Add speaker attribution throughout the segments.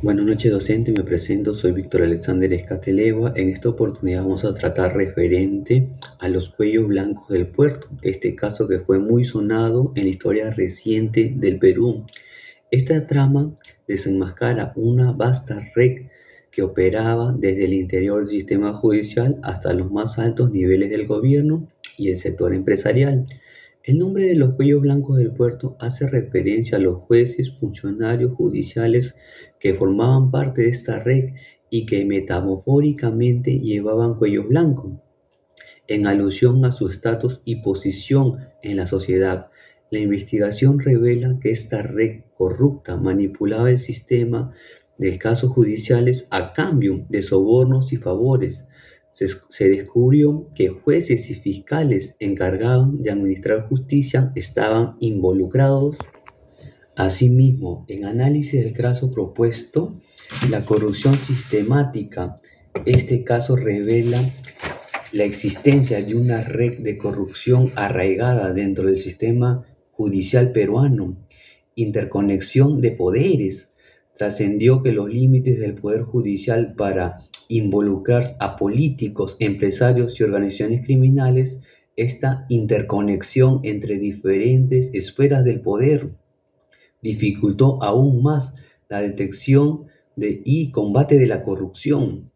Speaker 1: Buenas noches, docente, me presento, soy Víctor Alexander Escatelegua. En esta oportunidad vamos a tratar referente a los cuellos blancos del puerto, este caso que fue muy sonado en la historia reciente del Perú. Esta trama desenmascara una vasta red que operaba desde el interior del sistema judicial hasta los más altos niveles del gobierno y el sector empresarial. El nombre de los cuellos blancos del puerto hace referencia a los jueces, funcionarios judiciales que formaban parte de esta red y que metafóricamente llevaban cuellos blancos, en alusión a su estatus y posición en la sociedad. La investigación revela que esta red corrupta manipulaba el sistema de casos judiciales a cambio de sobornos y favores. Se descubrió que jueces y fiscales encargados de administrar justicia estaban involucrados. Asimismo, en análisis del caso propuesto, la corrupción sistemática, este caso revela la existencia de una red de corrupción arraigada dentro del sistema judicial peruano. Interconexión de poderes. Trascendió que los límites del poder judicial para involucrar a políticos, empresarios y organizaciones criminales, esta interconexión entre diferentes esferas del poder dificultó aún más la detección y combate de la corrupción.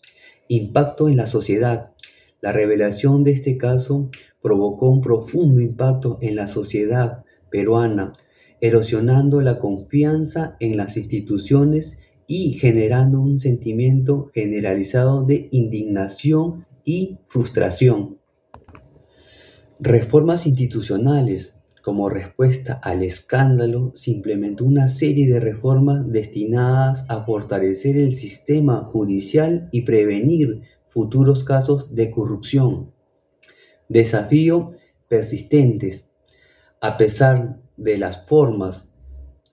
Speaker 1: Impacto en la sociedad. La revelación de este caso provocó un profundo impacto en la sociedad peruana, erosionando la confianza en las instituciones y generando un sentimiento generalizado de indignación y frustración. Reformas institucionales. Como respuesta al escándalo, se implementó una serie de reformas destinadas a fortalecer el sistema judicial y prevenir futuros casos de corrupción. Desafíos persistentes. A pesar de las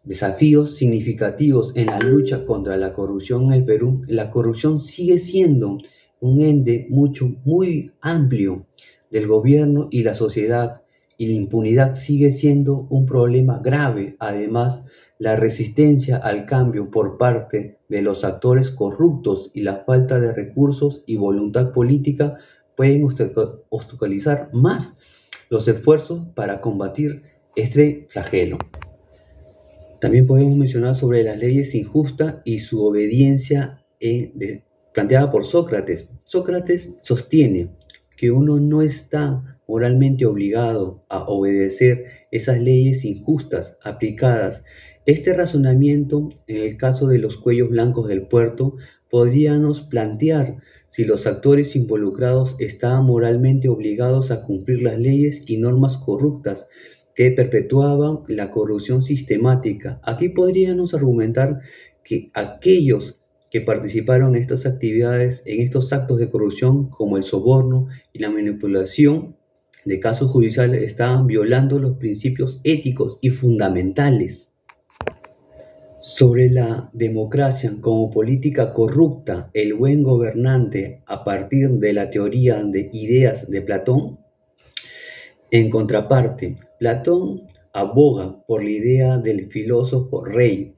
Speaker 1: desafíos significativos en la lucha contra la corrupción en el Perú, la corrupción sigue siendo un ente muy amplio del gobierno y la sociedad, y la impunidad sigue siendo un problema grave. Además, la resistencia al cambio por parte de los actores corruptos y la falta de recursos y voluntad política pueden obstaculizar más los esfuerzos para combatir este flagelo. También podemos mencionar sobre las leyes injustas y su obediencia planteada por Sócrates. Sócrates sostiene que uno no está moralmente obligado a obedecer esas leyes injustas aplicadas. Este razonamiento, en el caso de los cuellos blancos del puerto, podríamos plantear si los actores involucrados estaban moralmente obligados a cumplir las leyes y normas corruptas que perpetuaban la corrupción sistemática. Aquí podríamos argumentar que aquellos que participaron en estas actividades, en estos actos de corrupción, como el soborno y la manipulación de casos judiciales, estaban violando los principios éticos y fundamentales. Sobre la democracia como política corrupta, el buen gobernante a partir de la teoría de ideas de Platón. En contraparte, Platón aboga por la idea del filósofo rey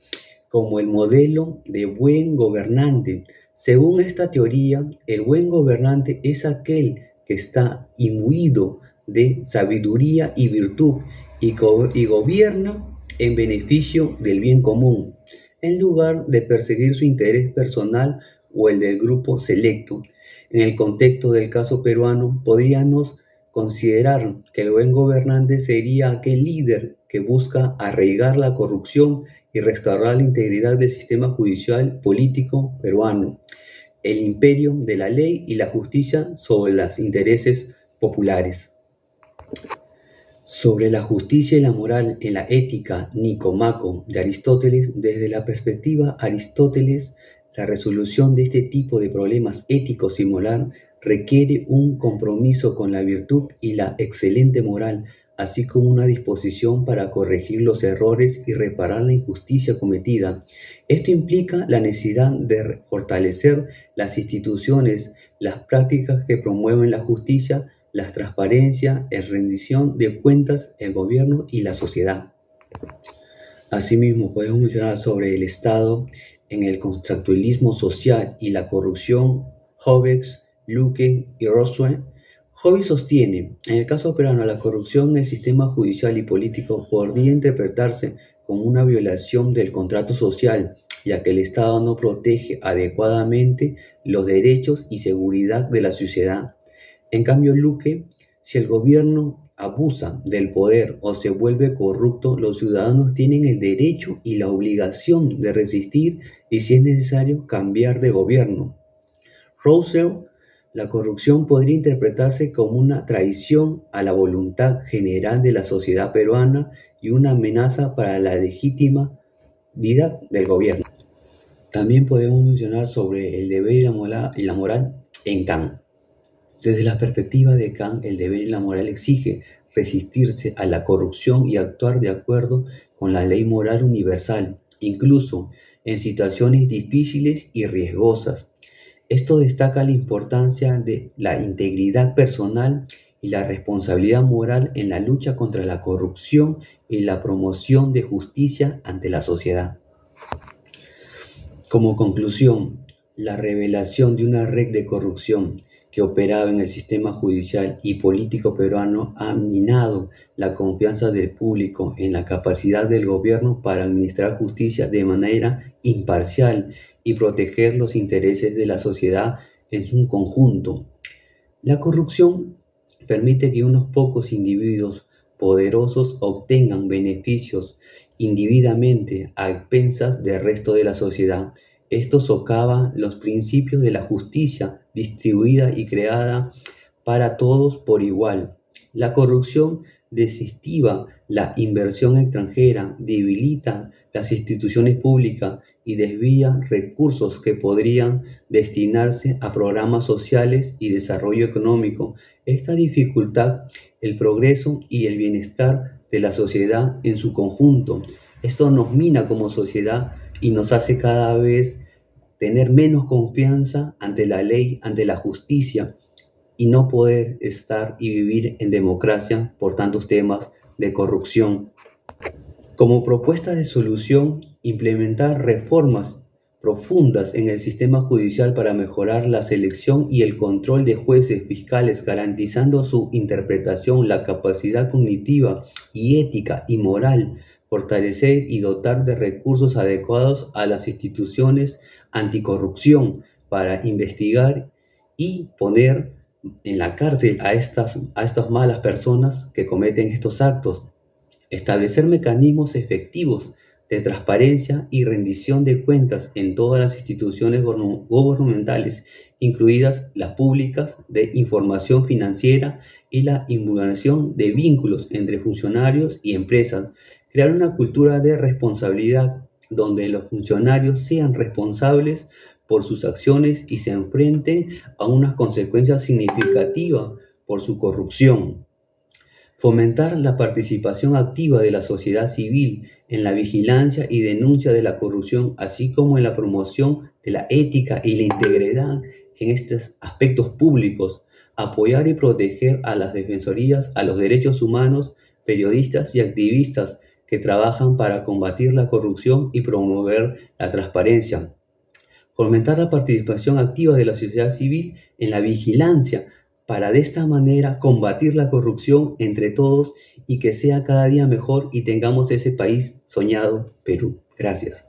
Speaker 1: como el modelo de buen gobernante. Según esta teoría, el buen gobernante es aquel que está imbuido de sabiduría y virtud y gobierna en beneficio del bien común, en lugar de perseguir su interés personal o el del grupo selecto. En el contexto del caso peruano, podríamos considerar que el buen gobernante sería aquel líder que busca arraigar la corrupción y restaurar la integridad del sistema judicial político peruano, el imperio de la ley y la justicia sobre los intereses populares. Sobre la justicia y la moral en la ética Nicomaco de Aristóteles. Desde la perspectiva Aristóteles, la resolución de este tipo de problemas éticos y moral requiere un compromiso con la virtud y la excelente moral, así como una disposición para corregir los errores y reparar la injusticia cometida. Esto implica la necesidad de fortalecer las instituciones, las prácticas que promueven la justicia, la transparencia, la rendición de cuentas, el gobierno y la sociedad. Asimismo, podemos mencionar sobre el Estado en el contractualismo social y la corrupción, Hobbes, Luque y Rousseau. Hobbes sostiene, en el caso peruano, la corrupción en el sistema judicial y político podría interpretarse como una violación del contrato social, ya que el Estado no protege adecuadamente los derechos y seguridad de la sociedad. En cambio, Luque, si el gobierno abusa del poder o se vuelve corrupto, los ciudadanos tienen el derecho y la obligación de resistir y, si es necesario, cambiar de gobierno. Rousseau, la corrupción podría interpretarse como una traición a la voluntad general de la sociedad peruana y una amenaza para la legitimidad del gobierno. También podemos mencionar sobre el deber y la moral en Kant. Desde la perspectiva de Kant, el deber y la moral exige resistirse a la corrupción y actuar de acuerdo con la ley moral universal, incluso en situaciones difíciles y riesgosas. Esto destaca la importancia de la integridad personal y la responsabilidad moral en la lucha contra la corrupción y la promoción de justicia ante la sociedad. Como conclusión, la revelación de una red de corrupción que operaba en el sistema judicial y político peruano ha minado la confianza del público en la capacidad del gobierno para administrar justicia de manera imparcial y proteger los intereses de la sociedad en su conjunto. La corrupción permite que unos pocos individuos poderosos obtengan beneficios indebidamente a expensas del resto de la sociedad. Esto socava los principios de la justicia distribuida y creada para todos por igual. La corrupción desestima la inversión extranjera, debilita las instituciones públicas y desvía recursos que podrían destinarse a programas sociales y desarrollo económico. Esta dificulta el progreso y el bienestar de la sociedad en su conjunto. Esto nos mina como sociedad y nos hace cada vez tener menos confianza ante la ley, ante la justicia, y no poder estar y vivir en democracia por tantos temas de corrupción. Como propuesta de solución, implementar reformas profundas en el sistema judicial para mejorar la selección y el control de jueces fiscales, garantizando su interpretación, la capacidad cognitiva y ética y moral, fortalecer y dotar de recursos adecuados a las instituciones anticorrupción para investigar y poner en la cárcel a estas malas personas que cometen estos actos. Establecer mecanismos efectivos de transparencia y rendición de cuentas en todas las instituciones gubernamentales, incluidas las públicas de información financiera y la invulneración de vínculos entre funcionarios y empresas. Crear una cultura de responsabilidad donde los funcionarios sean responsables por sus acciones y se enfrenten a unas consecuencias significativas por su corrupción. Fomentar la participación activa de la sociedad civil en la vigilancia y denuncia de la corrupción, así como en la promoción de la ética y la integridad en estos aspectos públicos. Apoyar y proteger a las defensorías, a los derechos humanos, periodistas y activistas que trabajan para combatir la corrupción y promover la transparencia. Fomentar la participación activa de la sociedad civil en la vigilancia para de esta manera combatir la corrupción entre todos y que sea cada día mejor y tengamos ese país soñado, Perú. Gracias.